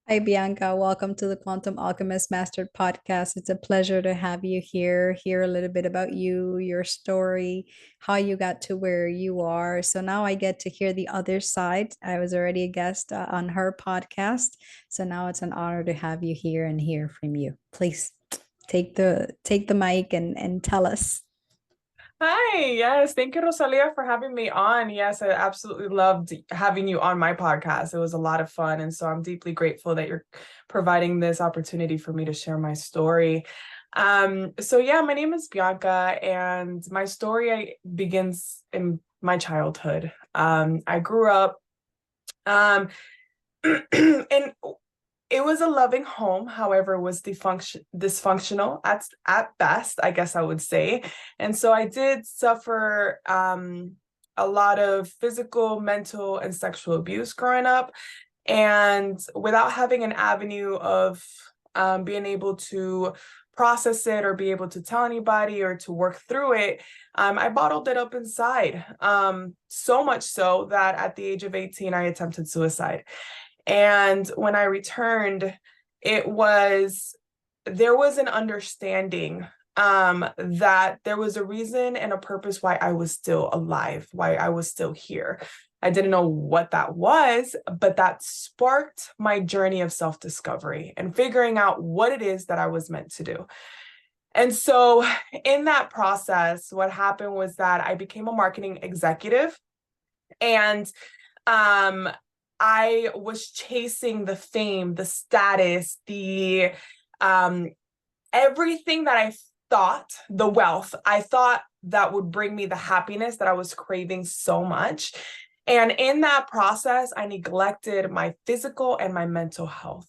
Hi, Bianca. Welcome to the Quantum Alchemist Mastered podcast. It's a pleasure to have you here, hear a little bit about you, your story, how you got to where you are. So now I get to hear the other side. I was already a guest on her podcast. So now it's an honor to have you here and hear from you. Please take the mic and tell us. Hi, yes, thank you, Rosalia, for having me on. Yes, I absolutely loved having you on my podcast. It was a lot of fun, and so I'm deeply grateful that you're providing this opportunity for me to share my story. So yeah, my name is Bianca, and my story begins in my childhood. I grew up um, in it was a loving home, however, it was dysfunctional at best, I guess I would say. And so I did suffer a lot of physical, mental, and sexual abuse growing up. And without having an avenue of being able to process it or be able to tell anybody or to work through it, I bottled it up inside. So much so that at the age of 18, I attempted suicide. And when I returned, it was there was an understanding that there was a reason and a purpose why I was still alive, why I was still here. I didn't know what that was, but that sparked my journey of self-discovery and figuring out what it is that I was meant to do. And so in that process, what happened was that I became a marketing executive, and um I was chasing the fame, the status, the um everything that I thought, the wealth I thought that would bring me the happiness that I was craving so much. And in that process, I neglected my physical and my mental health.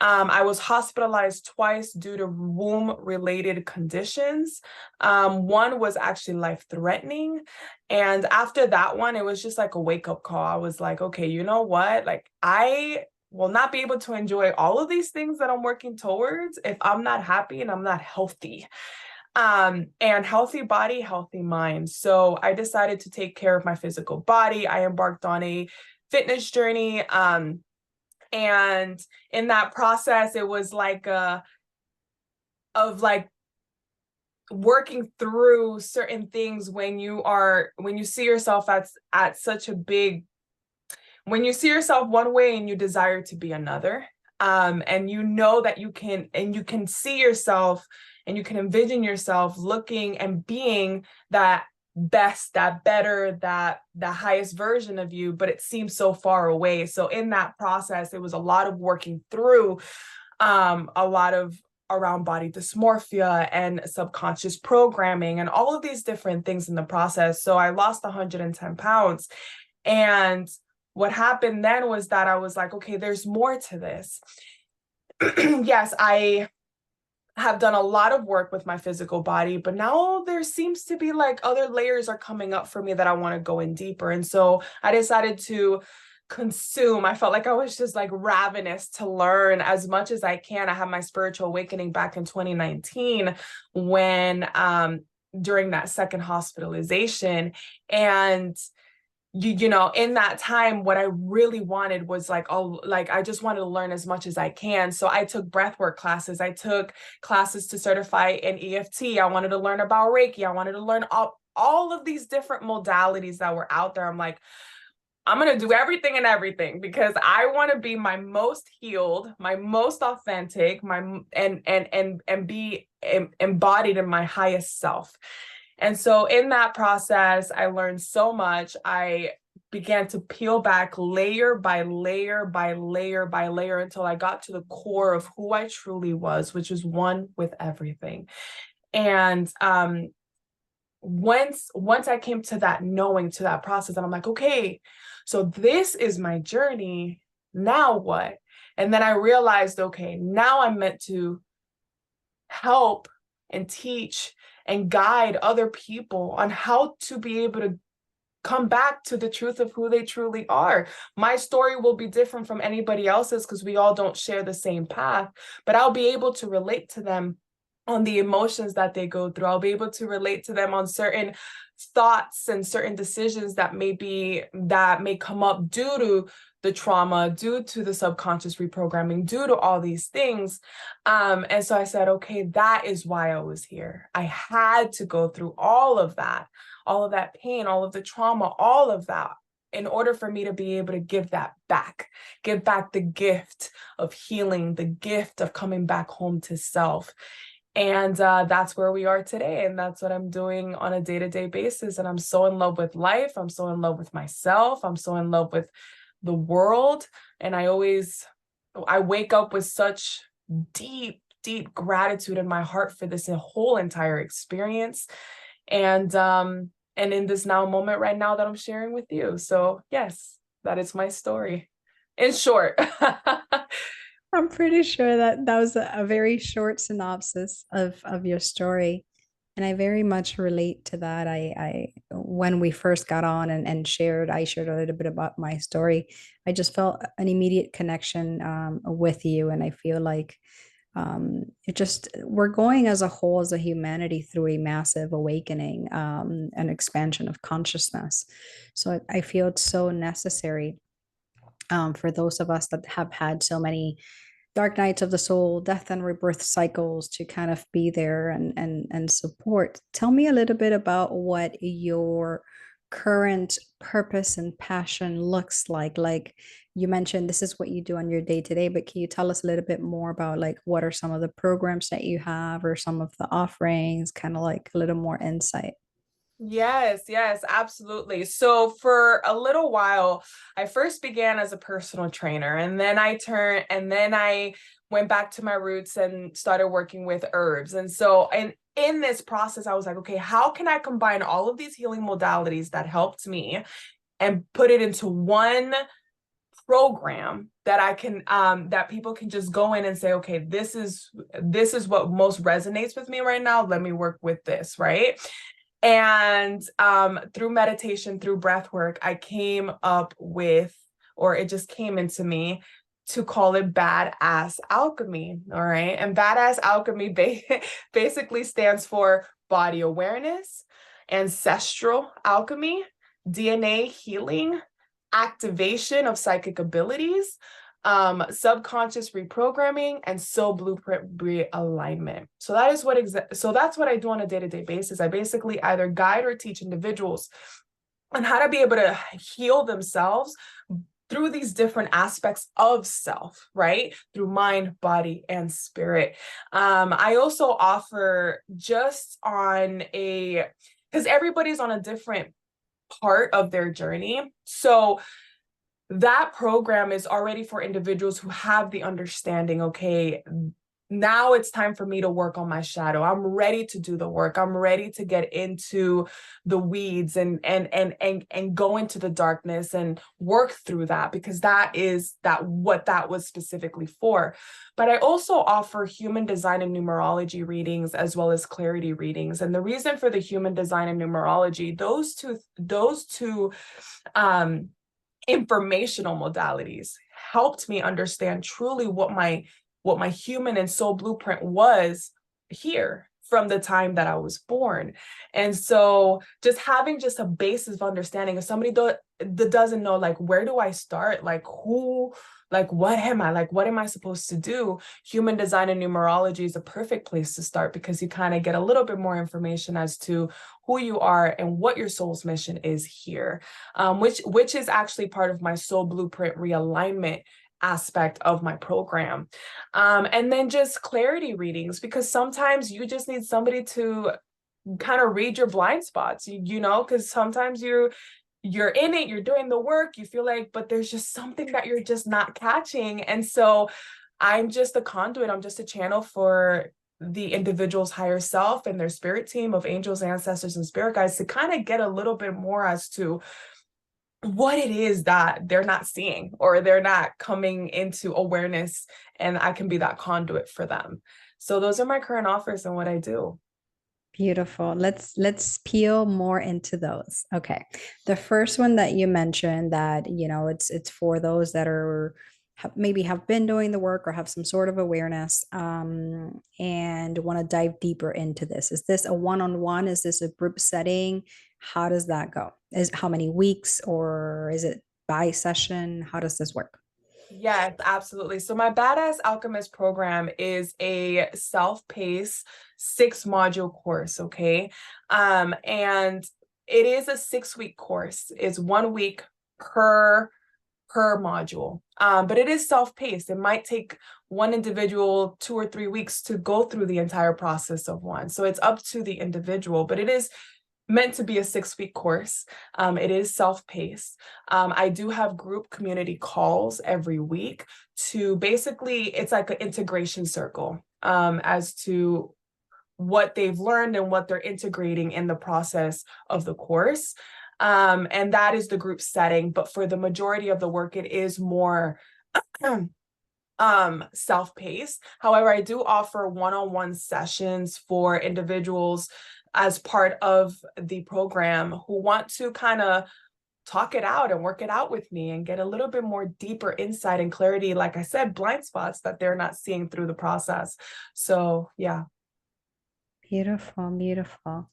I was hospitalized twice due to womb-related conditions. One was actually life-threatening. And after that one, it was just like a wake-up call. I was like, okay, you know what? Like, I will not be able to enjoy all of these things that I'm working towards if I'm not happy and I'm not healthy. And healthy body, healthy mind. So I decided to take care of my physical body. I embarked on a fitness journey. And in that process, it was like of like working through certain things when you see yourself at such a big when you see yourself one way and you desire to be another. And you know that you can see yourself and you can envision yourself looking and being that best, that better, that the highest version of you, but it seems so far away. So in that process, it was a lot of working through a lot of around body dysmorphia and subconscious programming and all of these different things in the process. So I lost 110 pounds. And what happened then was that I was like, okay, there's more to this. Yes, I have done a lot of work with my physical body, but now there seems to be like other layers are coming up for me that I want to go in deeper. And so I decided to consume. I felt like I was just like ravenous to learn as much as I can. I had my spiritual awakening back in 2019 when during that second hospitalization. And you know, in that time, what I really wanted was like, oh, like I just wanted to learn as much as I can. So I took breathwork classes. I took classes to certify in EFT. I wanted to learn about Reiki. I wanted to learn all of these different modalities that were out there. I'm like, I'm going to do everything and everything because I want to be my most healed, my most authentic, my and be embodied in my highest self. And so in that process, I learned so much. I began to peel back layer by layer by layer by layer until I got to the core of who I truly was, which is one with everything. And once I came to that knowing, to that process, and I'm like, okay, so this is my journey. Now what? And then I realized, okay, now I'm meant to help and teach and guide other people on how to be able to come back to the truth of who they truly are. My story will be different from anybody else's because we all don't share the same path, but I'll be able to relate to them on the emotions that they go through. I'll be able to relate to them on certain thoughts and certain decisions that may come up due to the trauma, due to the subconscious reprogramming, due to all these things. And so I said, okay, that is why I was here. I had to go through all of that pain, all of the trauma, all of that, in order for me to be able to give back the gift of healing, the gift of coming back home to self. And that's where we are today. And that's what I'm doing on a day-to-day basis. And I'm so in love with life. I'm so in love with myself. I'm so in love with the world. And I wake up with such deep, deep gratitude in my heart for this whole entire experience. And in this now moment right now that I'm sharing with you. So yes, that is my story in short. I'm pretty sure that that was a very short synopsis of your story. And I very much relate to that. I when we first got on and I shared a little bit about my story. I just felt an immediate connection with you, and I feel like it just we're going as a whole as a humanity through a massive awakening, an expansion of consciousness. So I feel it's so necessary for those of us that have had so many dark nights of the soul, death and rebirth cycles to kind of be there and support. Tell me a little bit about what your current purpose and passion looks like. Like you mentioned, this is what you do on your day to day, but can you tell us a little bit more about like what are some of the programs that you have or some of the offerings, kind of like a little more insight? Yes, absolutely. So for a little while, I first began as a personal trainer, and then I went back to my roots and started working with herbs. And so, and in this process, I was like, okay, how can I combine all of these healing modalities that helped me and put it into one program that I can that people can just go in and say, okay, this is what most resonates with me right now. Let me work with this, right? And through meditation, through breath work, I came up with, or it just came into me to call it BADASS Alchemy. All right. And BADASS Alchemy basically stands for body awareness, ancestral alchemy, DNA healing, activation of psychic abilities, subconscious reprogramming, and soul blueprint realignment. So that's what I do on a day-to-day basis. I basically either guide or teach individuals on how to be able to heal themselves through these different aspects of self, right? Through mind, body, and spirit. I also offer just on because everybody's on a different part of their journey. So that program is already for individuals who have the understanding, okay, now it's time for me to work on my shadow. I'm ready to do the work. I'm ready to get into the weeds and go into the darkness and work through that, because that is what that was specifically for. But I also offer human design and numerology readings as well as clarity readings. And the reason for the human design and numerology, those two informational modalities helped me understand truly what my human and soul blueprint was here from the time that I was born. And so just having just a basis of understanding, if somebody that doesn't know, like, where do I start? Like, who, like, what am I? Like, what am I supposed to do? Human design and numerology is a perfect place to start, because you kind of get a little bit more information as to who you are and what your soul's mission is here, which is actually part of my soul blueprint realignment aspect of my program. And then just clarity readings, because sometimes you just need somebody to kind of read your blind spots, you know, because sometimes you're in it, you're doing the work, you feel like, but there's just something that you're just not catching. And so I'm just a conduit, I'm just a channel for the individual's higher self and their spirit team of angels, ancestors, and spirit guides to kind of get a little bit more as to what it is that they're not seeing or they're not coming into awareness, and I can be that conduit for them. So those are my current offers and what I do. Beautiful. Let's peel more into those. Okay. The first one that you mentioned, that, you know, it's for those that are maybe have been doing the work or have some sort of awareness, and want to dive deeper into this. Is this a one-on-one? Is this a group setting? How does that go? Is how many weeks, or is it by session? How does this work? Yes, absolutely. So my Badass Alchemist program is a self-paced 6 module course, okay? And it is a 6-week course. It's 1 week per module. But it is self-paced. It might take one individual 2 or 3 weeks to go through the entire process of one. So it's up to the individual, but it is meant to be a 6-week course. It is self-paced. I do have group community calls every week to basically, it's like an integration circle as to what they've learned and what they're integrating in the process of the course. And that is the group setting. But for the majority of the work, it is more self-paced. However, I do offer one-on-one sessions for individuals as part of the program who want to kind of talk it out and work it out with me and get a little bit more deeper insight and clarity, like I said, blind spots that they're not seeing through the process. So yeah. Beautiful, beautiful.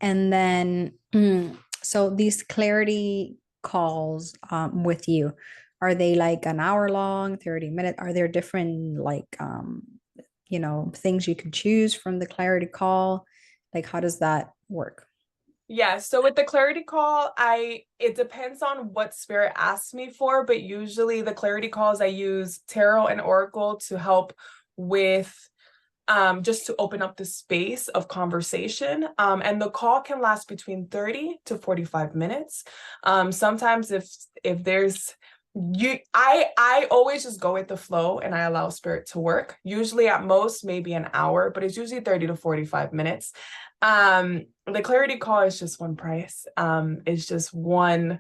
And then, so these clarity calls with you, are they like an hour long, 30 minute? Are there different like things you can choose from the clarity call? Like how does that work? Yeah, so with the clarity call, it depends on what spirit asks me for, but usually the clarity calls I use tarot and oracle to help with just to open up the space of conversation. And the call can last between 30 to 45 minutes. Sometimes if there's I always just go with the flow and I allow spirit to work. Usually at most maybe an hour, but it's usually 30 to 45 minutes. The clarity call is just one price. It's just one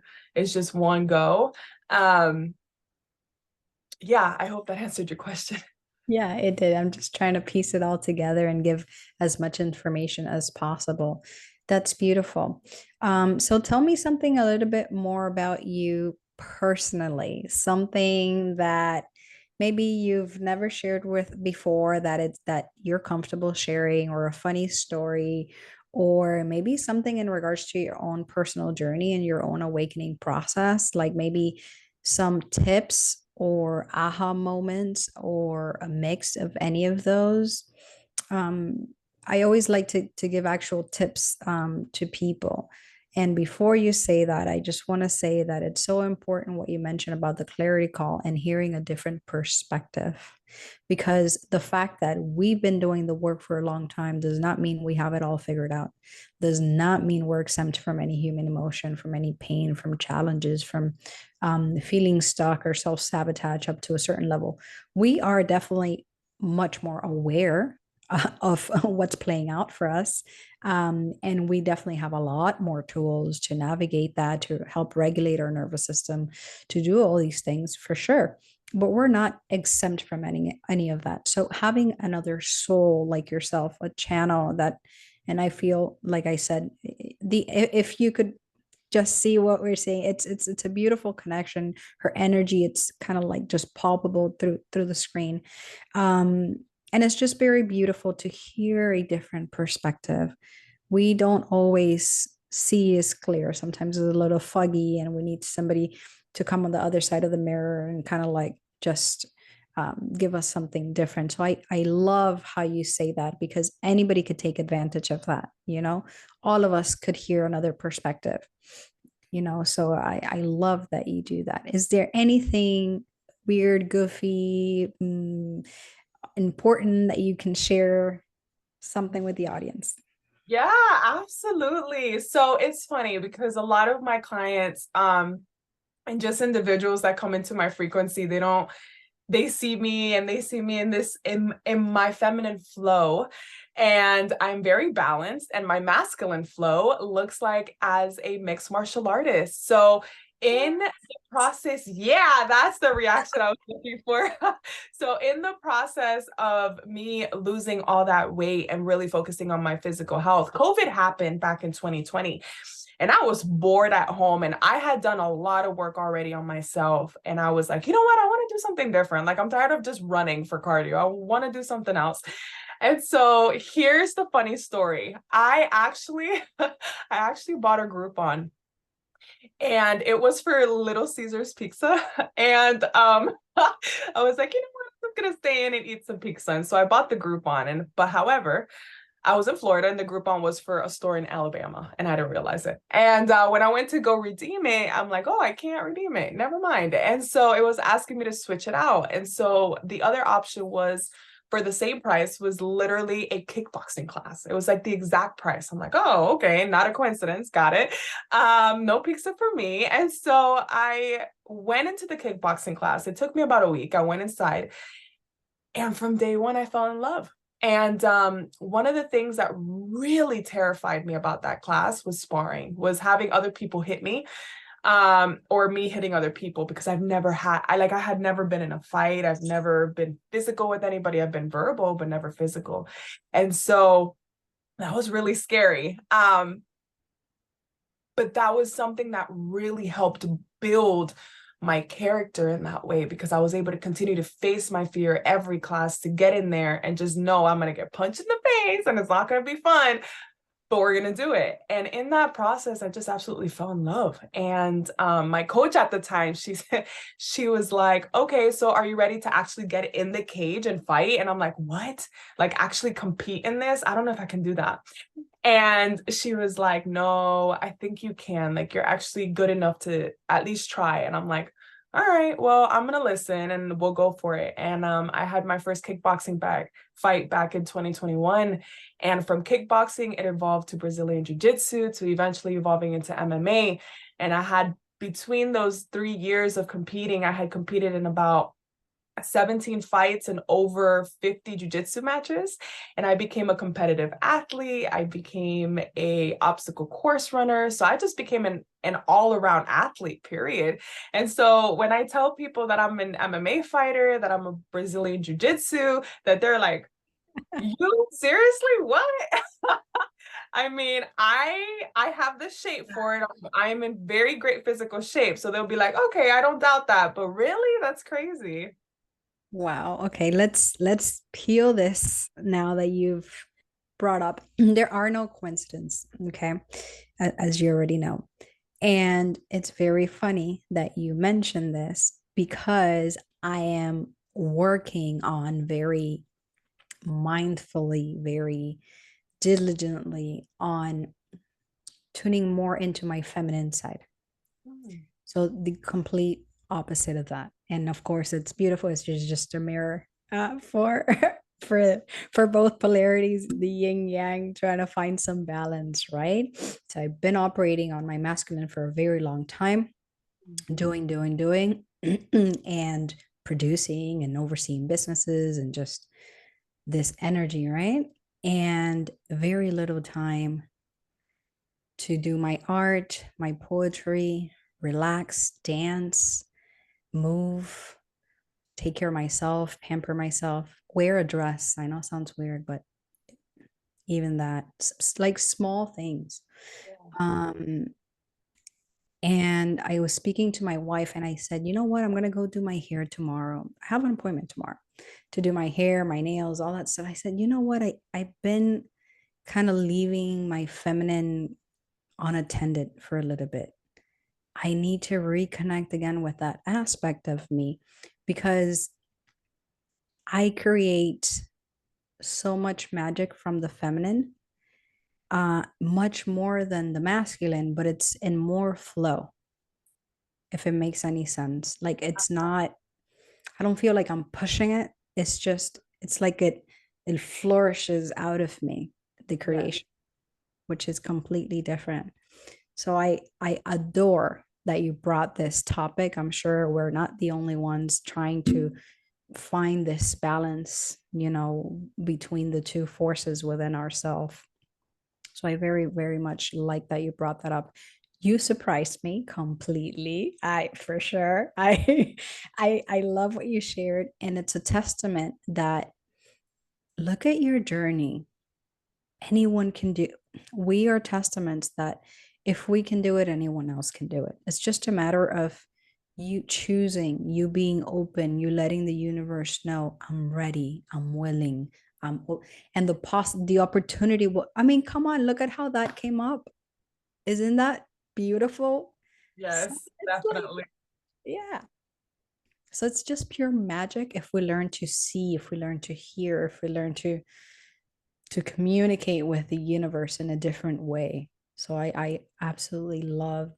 go. Yeah, I hope that answered your question. Yeah, it did. I'm just trying to piece it all together and give as much information as possible. That's beautiful. So tell me something a little bit more about you personally, something that maybe you've never shared with before that you're comfortable sharing, or a funny story, or maybe something in regards to your own personal journey and your own awakening process, like maybe some tips or aha moments or a mix of any of those. um, I always like to give actual tips to people. And before you say that, I just want to say that it's so important what you mentioned about the clarity call and hearing a different perspective. Because the fact that we've been doing the work for a long time does not mean we have it all figured out, does not mean we're exempt from any human emotion, from any pain, from challenges, from feeling stuck or self sabotage up to a certain level. We are definitely much more aware of what's playing out for us. And we definitely have a lot more tools to navigate that, to help regulate our nervous system, to do all these things for sure. But we're not exempt from any of that. So having another soul like yourself, a channel that, and I feel like I said, the if you could just see what we're saying, it's a beautiful connection. Her energy, it's kind of like just palpable through the screen. um and it's just very beautiful to hear a different perspective. We don't always see as clear. Sometimes it's a little foggy and we need somebody to come on the other side of the mirror and kind of like just give us something different. So I love how you say that, because anybody could take advantage of that. All of us could hear another perspective. So I love that you do that. Is there anything weird, goofy, important that you can share something with the audience? Yeah, absolutely. So it's funny because a lot of my clients, and just individuals that come into my frequency, they see me and they see me in in my feminine flow, and I'm very balanced, and my masculine flow looks like as a mixed martial artist. So in the process, yeah, that's the reaction I was looking for. So in the process of me losing all that weight and really focusing on my physical health, COVID happened back in 2020. And I was bored at home, and I had done a lot of work already on myself. And I was like, you know what? I want to do something different. Like, I'm tired of just running for cardio. I want to do something else. And so here's the funny story. I actually, I actually bought a Groupon. And it was for Little Caesars Pizza. And I was like, you know what, I'm gonna stay in and eat some pizza. And so I bought the Groupon. But however, I was in Florida and the Groupon was for a store in Alabama, and I didn't realize it. And when I went to go redeem it, I'm like, oh, I can't redeem it. Never mind. And so it was asking me to switch it out. And so the other option was, for the same price, was literally a kickboxing class. It was like the exact price. I'm like, oh, okay, not a coincidence. Got it. No pizza for me. And so I went into the kickboxing class. It took me about a week. I went inside, and from day one, I fell in love. And one of the things that really terrified me about that class was sparring, was having other people hit me, or me hitting other people, because I've never had, I had never been in a fight. I've never been physical with anybody. I've been verbal, but never physical. And so that was really scary. But that was something that really helped build my character in that way, because I was able to continue to face my fear every class, to get in there and just know I'm going to get punched in the face and it's not going to be fun, but we're going to do it. And in that process, I just absolutely fell in love. And my coach at the time, she was like, okay, so are you ready to actually get in the cage and fight? And I'm like, what? Like, actually compete in this? I don't know if I can do that. And she was like, no, I think you can. Like, you're actually good enough to at least try. And I'm like, all right, well, I'm gonna listen and we'll go for it. And I had my first kickboxing fight back in 2021. And from kickboxing, it evolved to Brazilian jiu-jitsu, to eventually evolving into MMA. And I had, between those 3 years of competing, I had competed in about 17 fights and over 50 jiu-jitsu matches. And I became a competitive athlete. I became a obstacle course runner. So I just became an all-around athlete, period. And so when I tell people that I'm an MMA fighter, that I'm a Brazilian jiu-jitsu, that they're like, you seriously, what? I mean, I have the shape for it. I'm in very great physical shape. So they'll be like, okay, I don't doubt that. But really, that's crazy. Wow. Okay, let's peel this now that you've brought up. There are no coincidences, okay? As you already know. And it's very funny that you mentioned this, because I am working on very mindfully, very diligently on tuning more into my feminine side. Mm. So the complete opposite of that. And of course, it's beautiful. It's just a mirror for for both polarities, the yin yang, trying to find some balance, right? So I've been operating on my masculine for a very long time, doing, and producing and overseeing businesses and just this energy, right? And very little time to do my art, my poetry, relax, dance, move, take care of myself, pamper myself, wear a dress. I know it sounds weird, but even that, like small things. Um, and I was speaking to my wife and I said, you know what? I'm going to go do my hair tomorrow. I have an appointment tomorrow to do my hair, my nails, all that stuff. I said, you know what? I've been kind of leaving my feminine unattended for a little bit. I need to reconnect again with that aspect of me, because I create so much magic from the feminine, much more than the masculine, but it's in more flow, if it makes any sense. Like, it's not, I don't feel like I'm pushing it. It's just, it's like it flourishes out of me, the Yeah. creation, which is completely different. So I adore that you brought this topic. I'm sure we're not the only ones trying to find this balance, between the two forces within ourselves. So I very, very much like that you brought that up. You surprised me completely. I for sure. I love what you shared. And it's a testament that, look at your journey. Anyone can do. We are testaments that if we can do it, anyone else can do it. It's just a matter of you choosing, you being open, you letting the universe know, I'm ready, I'm willing, and the opportunity will, I mean, come on, look at how that came up. Isn't that beautiful? So Yes, it's like, definitely. yeah. So it's just pure magic if we learn to see, if we learn to hear, if we learn to communicate with the universe in a different way. So I absolutely love,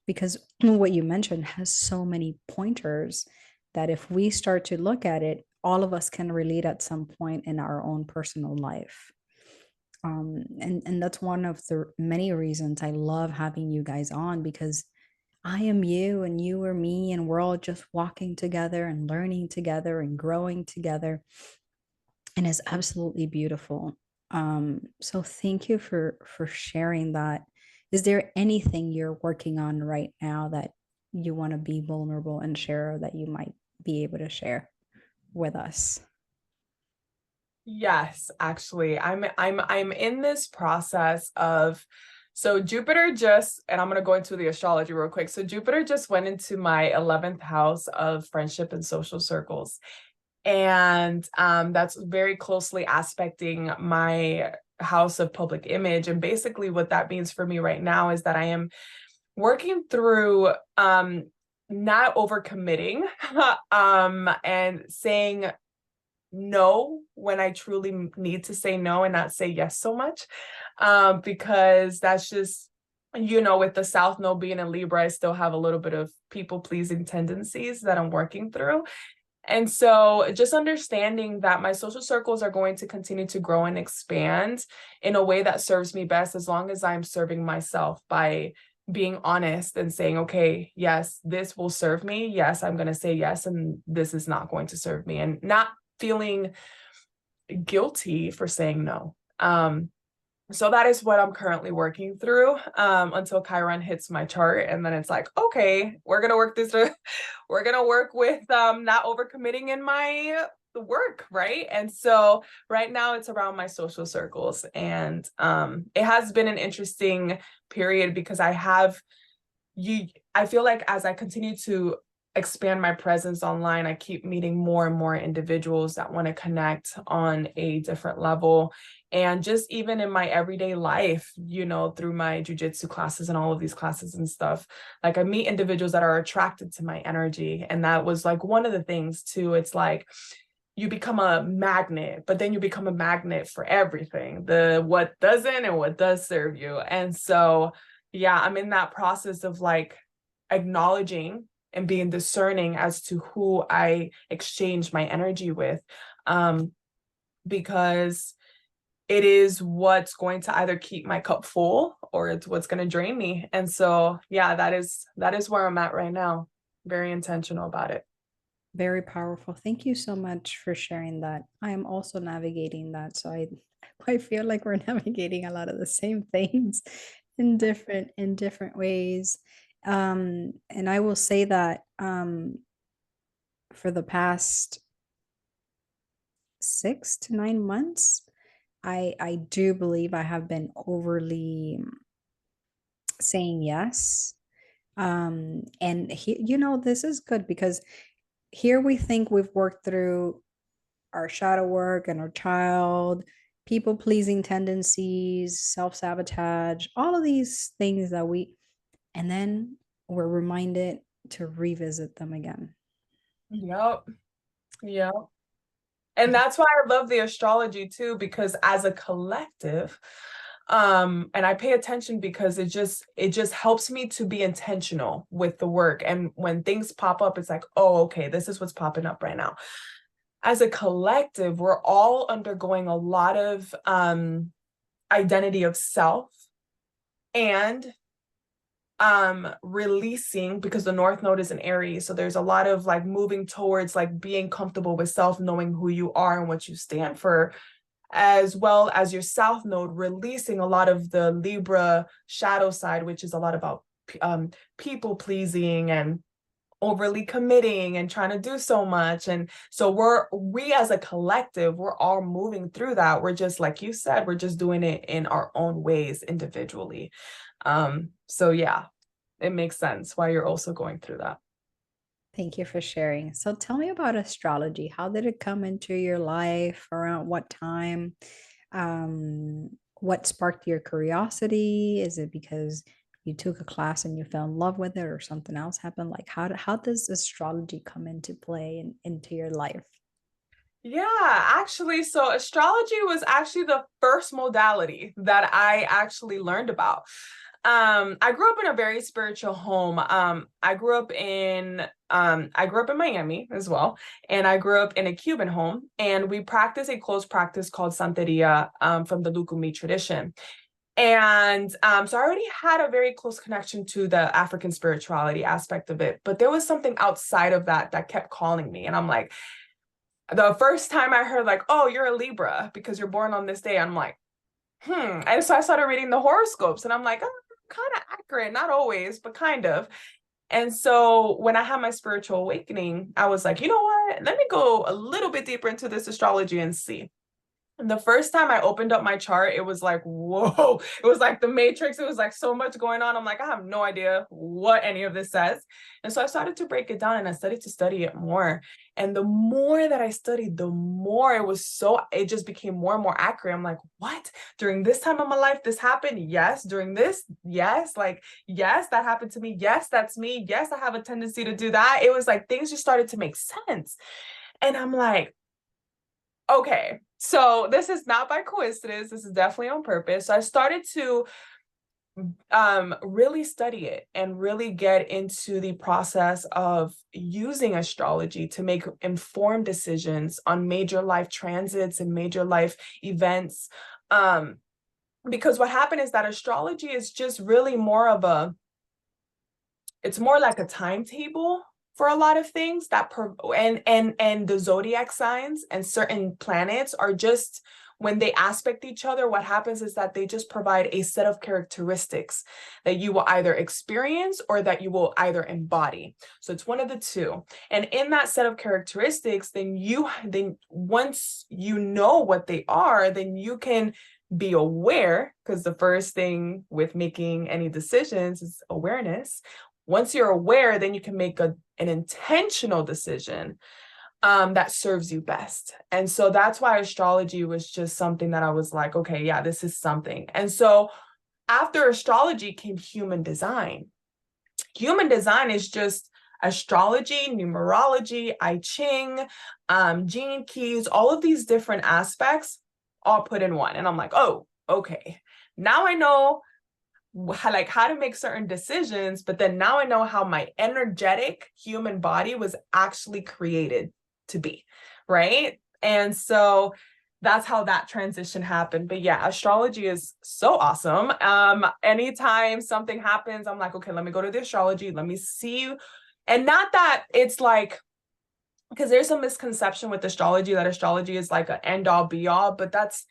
because what you mentioned has so many pointers that if we start to look at it, all of us can relate at some point in our own personal life. And that's one of the many reasons I love having you guys on, because I am you and you are me, and we're all just walking together and learning together and growing together. And it's absolutely beautiful. So thank you for sharing that. Is there anything you're working on right now that you want to be vulnerable and share, or that you might be able to share with us? Yes, actually, I'm in this process of, so Jupiter just, and I'm gonna go into the astrology real quick. So Jupiter just went into my 11th house of friendship and social circles. And that's very closely aspecting my house of public image. And basically what that means for me right now is that I am working through not overcommitting and saying no when I truly need to say no and not say yes so much. Because that's just, with the South Node being in Libra, I still have a little bit of people pleasing tendencies that I'm working through. And so just understanding that my social circles are going to continue to grow and expand in a way that serves me best, as long as I'm serving myself by being honest and saying, okay, yes, this will serve me. Yes, I'm going to say yes. And this is not going to serve me, and not feeling guilty for saying no. So that is what I'm currently working through until Chiron hits my chart. And then it's like, okay, we're going to work this. We're going to work with not overcommitting in my work, right? And so right now it's around my social circles. And it has been an interesting period, because I feel like as I continue to expand my presence online, I keep meeting more and more individuals that want to connect on a different level. And just even in my everyday life, through my jujitsu classes and all of these classes and stuff, like I meet individuals that are attracted to my energy. And that was like one of the things too. It's like you become a magnet, but then you become a magnet for everything, the what doesn't and what does serve you. And so, yeah, I'm in that process of like acknowledging and being discerning as to who I exchange my energy with, because it is what's going to either keep my cup full or it's what's going to drain me. And so, yeah, that is where I'm at right now. Very intentional about it. Very powerful. Thank you so much for sharing that. I am also navigating that. So I feel like we're navigating a lot of the same things in different ways. And I will say that for the past 6 to 9 months, I do believe I have been overly saying yes. And this is good, because here we think we've worked through our shadow work and our child, people pleasing tendencies, self sabotage, all of these things and then we're reminded to revisit them again. Yep. Yep. And that's why I love the astrology too, because as a collective, and I pay attention because it just helps me to be intentional with the work. And when things pop up, it's like, oh, okay, this is what's popping up right now. As a collective, we're all undergoing a lot of identity of self and releasing, because the North Node is in Aries. So there's a lot of like moving towards like being comfortable with self, knowing who you are and what you stand for, as well as your South Node releasing a lot of the Libra shadow side, which is a lot about people pleasing and overly committing and trying to do so much. And so we as a collective, we're all moving through that. We're just, like you said, we're just doing it in our own ways individually. So yeah, it makes sense why you're also going through that. Thank you for sharing. So tell me about astrology. How did it come into your life? Around what time? What sparked your curiosity? Is it because you took a class and you fell in love with it, or something else happened? Like how does astrology come into play into your life? Yeah, actually, so astrology was actually the first modality that I actually learned about. I grew up in a very spiritual home. I grew up in Miami as well, and I grew up in a Cuban home, and we practice a close practice called Santeria, from the Lukumi tradition. And so I already had a very close connection to the African spirituality aspect of it, but there was something outside of that that kept calling me. And I'm like, the first time I heard like, oh, you're a Libra because you're born on this day, I'm like, And so I started reading the horoscopes, and I'm like, oh, kind of accurate, not always, but kind of. And so when I had my spiritual awakening, I was like, you know what? Let me go a little bit deeper into this astrology and see. And the first time I opened up my chart, it was like, whoa, it was like the Matrix. It was like so much going on. I'm like, I have no idea what any of this says. And so I started to break it down, and I started to study it more. And the more that I studied, the more it just became more and more accurate. I'm like, what? During this time of my life, this happened? Yes. During this? Yes. Like, yes, that happened to me. Yes, that's me. Yes, I have a tendency to do that. It was like things just started to make sense. And I'm like, okay, so this is not by coincidence. This is definitely on purpose. So I started to really study it and really get into the process of using astrology to make informed decisions on major life transits and major life events. Because what happened is that astrology is just really it's more like a timetable for a lot of things and the zodiac signs and certain planets are just, when they aspect each other, what happens is that they just provide a set of characteristics that you will either experience or that you will either embody. So it's one of the two. And in that set of characteristics, then once you know what they are, then you can be aware, because the first thing with making any decisions is awareness. Once you're aware, then you can make an intentional decision that serves you best. And so that's why astrology was just something that I was like, okay, yeah, this is something. And so after astrology came human design. Human design is just astrology, numerology, I Ching, gene keys, all of these different aspects all put in one. And I'm like, oh, okay. Now I know how to make certain decisions, but then now I know how my energetic human body was actually created to be, right? And so that's how that transition happened. But yeah, astrology is so awesome. Anytime something happens, I'm like, okay, let me go to the astrology, let me see. And not that it's like, because there's a misconception with astrology that astrology is like an end all be all, but that's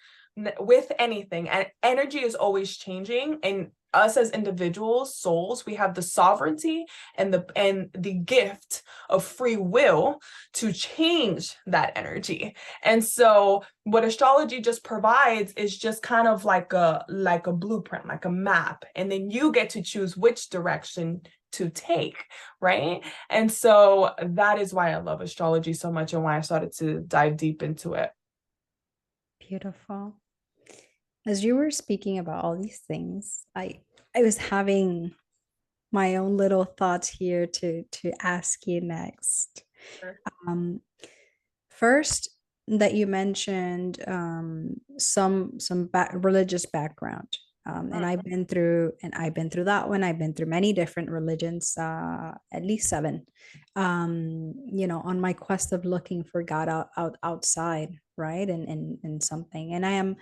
with anything, and energy is always changing. And us as individuals, souls, we have the sovereignty and the gift of free will to change that energy. And so what astrology just provides is just kind of like a blueprint, like a map, and then you get to choose which direction to take, right? And so that is why I love astrology so much, and why I started to dive deep into it. Beautiful. As you were speaking about all these things, I was having my own little thoughts here to ask you next. Sure. Um, First, that you mentioned religious background, and I've been through that one. I've been through many different religions, at least seven. On my quest of looking for God outside, right, and something, and I am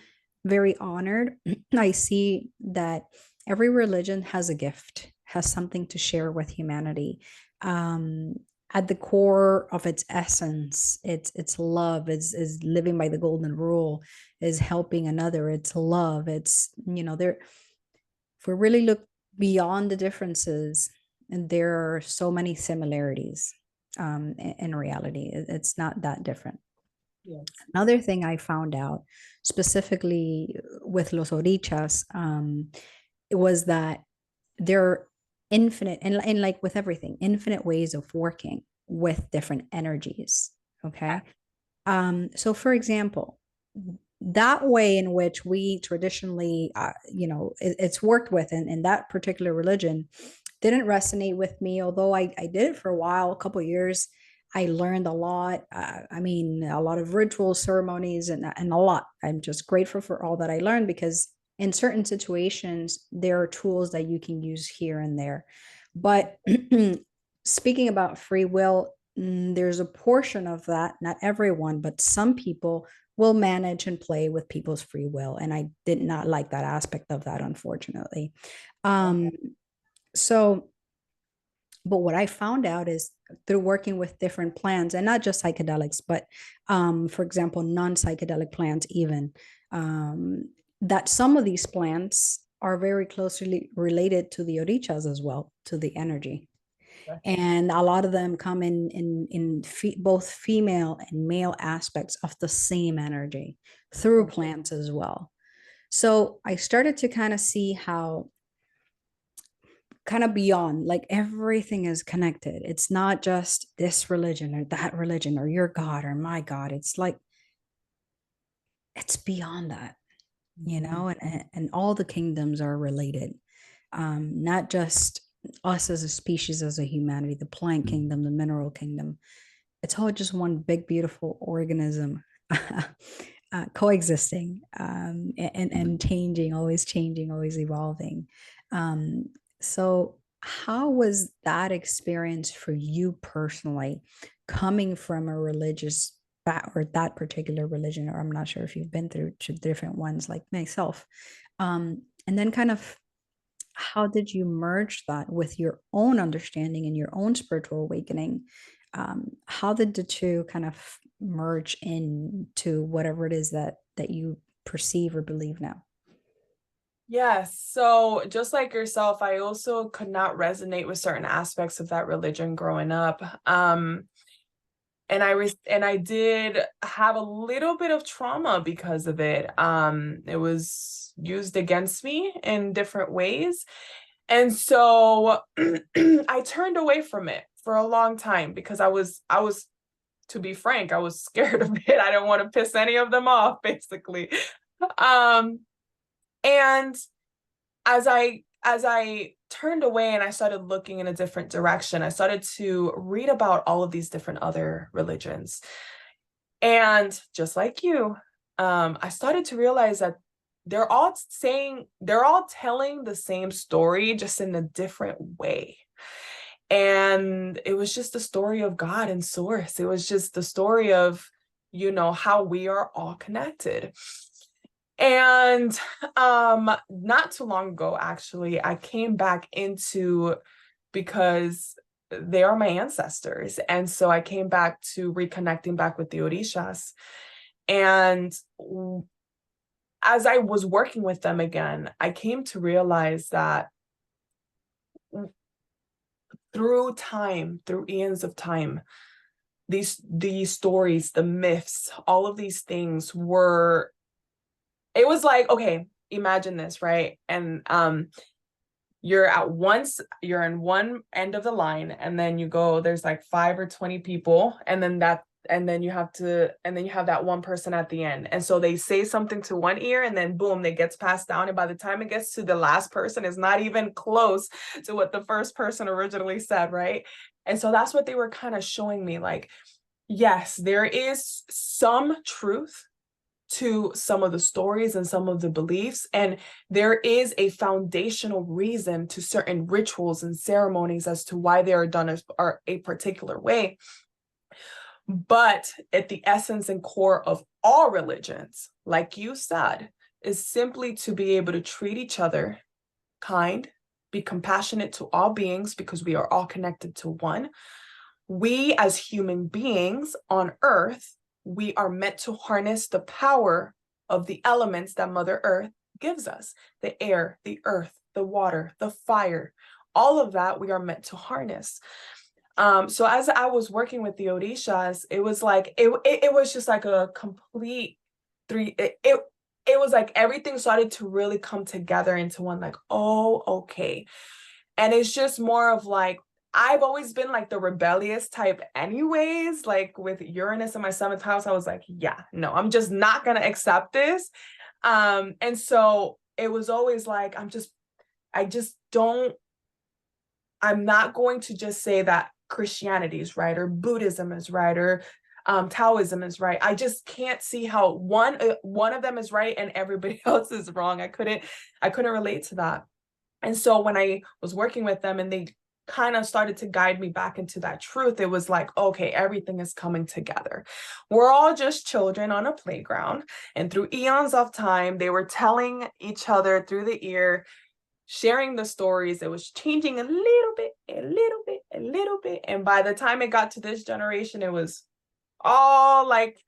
very honored. I see that every religion has a gift, has something to share with humanity. Um, at the core of its essence, it's love, is living by the golden rule, is helping another, it's love, it's there. If we really look beyond the differences, and there are so many similarities, in reality it's not that different. Yes. Another thing I found out specifically with los orichas, it was that there are infinite, and like with everything, infinite ways of working with different energies. Okay. So for example, that way in which we traditionally, it's worked with in that particular religion didn't resonate with me. Although I did it for a while, a couple of years, I learned a lot. I mean, a lot of ritual ceremonies and a lot. I'm just grateful for all that I learned, because in certain situations, there are tools that you can use here and there. But speaking about free will, there's a portion of that, not everyone, but some people will manage and play with people's free will. And I did not like that aspect of that, unfortunately. Um, so, but what I found out is through working with different plants, and not just psychedelics, but for example, non-psychedelic plants, even um, that some of these plants are very closely related to the orishas as well, to the energy. And a lot of them come in both female and male aspects of the same energy through plants as well. So I started to kind of see how kind of beyond, like everything is connected. It's not just this religion or that religion or your God or my God. It's like it's beyond that, and all the kingdoms are related. Not just us as a species, as a humanity, the plant kingdom, the mineral kingdom. It's all just one big, beautiful organism. Coexisting, and changing, always evolving. Um, so, how was that experience for you personally, coming from a religious or that particular religion? Or I'm not sure if you've been through different ones like myself. And then kind of how did you merge that with your own understanding and your own spiritual awakening? How did the two kind of merge into whatever it is that you perceive or believe now? Yes. So just like yourself, I also could not resonate with certain aspects of that religion growing up. And I did have a little bit of trauma because of it. It was used against me in different ways. And so I turned away from it for a long time because I was, to be frank, I was scared of it. I didn't want to piss any of them off, basically. Um, and as I turned away and I started looking in a different direction, I started to read about all of these different other religions. And just like you, I started to realize that they're all telling the same story, just in a different way. And it was just the story of God and source. It was just the story of, how we are all connected. And not too long ago, actually, I came back into, because they are my ancestors. And so I came back to reconnecting back with the Orishas. And as I was working with them again, I came to realize that through time, through eons of time, these stories, the myths, all of these things were, it was like, okay, imagine this, right? And you're in one end of the line, and then you go, there's like 5 or 20 people, and then you have that one person at the end. And so they say something to one ear, and then boom, it gets passed down. And by the time it gets to the last person, it's not even close to what the first person originally said, right? And so that's what they were kind of showing me, like, yes, there is some truth to some of the stories and some of the beliefs. And there is a foundational reason to certain rituals and ceremonies as to why they are done a particular way. But at the essence and core of all religions, like you said, is simply to be able to treat each other kind, be compassionate to all beings, because we are all connected to one. We as human beings on earth, we are meant to harness the power of the elements that Mother Earth gives us: the air, the earth, the water, the fire. All of that we are meant to harness. So as I was working with the Orishas, it was like it was just like a complete it was like everything started to really come together into one, like, oh, okay. And it's just more of like, I've always been like the rebellious type anyways, like with Uranus in my seventh house, I was like, yeah, no, I'm just not going to accept this. And so it was always like, I just don't, I'm not going to just say that Christianity is right or Buddhism is right or Taoism is right. I just can't see how one of them is right and everybody else is wrong. I couldn't relate to that. And so when I was working with them and they kind of started to guide me back into that truth, it was like, okay, everything is coming together. We're all just children on a playground. And through eons of time, they were telling each other through the ear, sharing the stories. It was changing a little bit, a little bit, a little bit. And by the time it got to this generation, it was all like,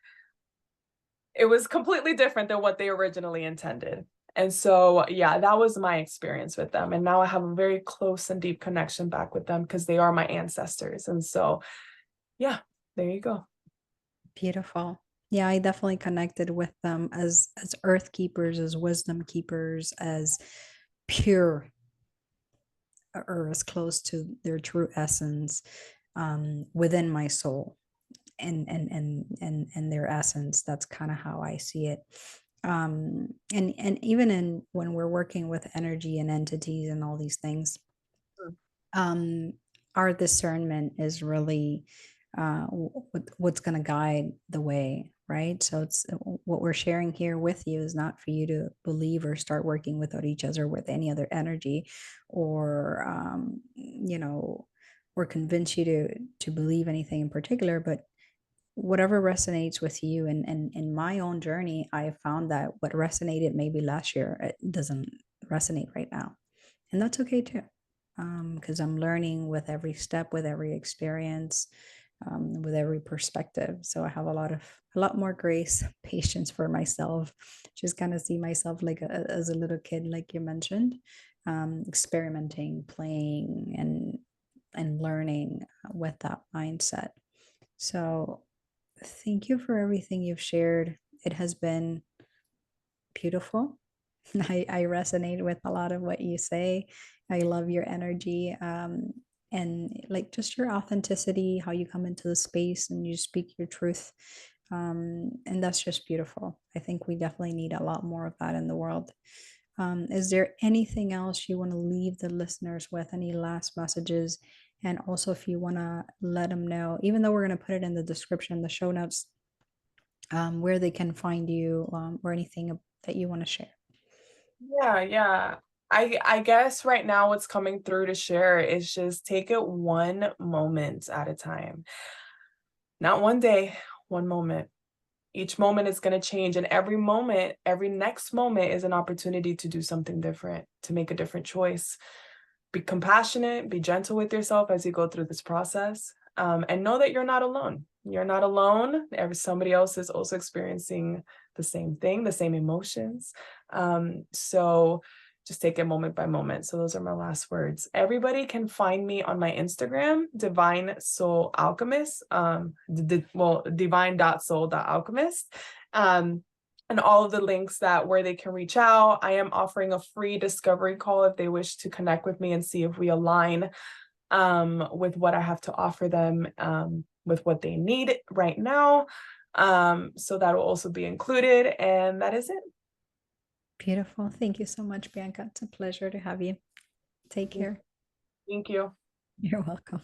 it was completely different than what they originally intended. And so, yeah, that was my experience with them. And now I have a very close and deep connection back with them because they are my ancestors. And so, yeah, there you go. Beautiful. Yeah, I definitely connected with them as earth keepers, as wisdom keepers, as pure, or as close to their true essence, within my soul, and their essence. That's kind of how I see it. And even in when we're working with energy and entities and all these things, um, our discernment is really what's going to guide the way, right? So it's what we're sharing here with you is not for you to believe or start working without each other with any other energy, or or convince you to believe anything in particular, but whatever resonates with you. And in my own journey, I found that what resonated maybe last year, it doesn't resonate right now, and that's okay too, because I'm learning with every step, with every experience, with every perspective. So I have a lot more grace, patience for myself. Just kind of see myself like as a little kid, like you mentioned, experimenting, playing, and learning with that mindset. So thank you for everything you've shared. It has been beautiful. I resonate with a lot of what you say. I love your energy, and like just your authenticity, how you come into the space and you speak your truth. And that's just beautiful. I think we definitely need a lot more of that in the world. Is there anything else you want to leave the listeners with? Any last messages? And also, if you want to let them know, even though we're going to put it in the description, the show notes, where they can find you, or anything that you want to share. Yeah. I guess right now what's coming through to share is just take it one moment at a time. Not one day, one moment. Each moment is going to change, and every moment, every next moment is an opportunity to do something different, to make a different choice. Be compassionate, be gentle with yourself as you go through this process, and know that you're not alone. You're not alone. Somebody else is also experiencing the same thing, the same emotions. So just take it moment by moment. So those are my last words. Everybody can find me on my Instagram, Divine Soul Alchemist, divine.soul.alchemist. And all of the links that where they can reach out. I am offering a free discovery call if they wish to connect with me and see if we align with what I have to offer them, with what they need right now. So that will also be included. And that is it. Beautiful. Thank you so much, Bianca. It's a pleasure to have you. Take care. Thank you. You're welcome.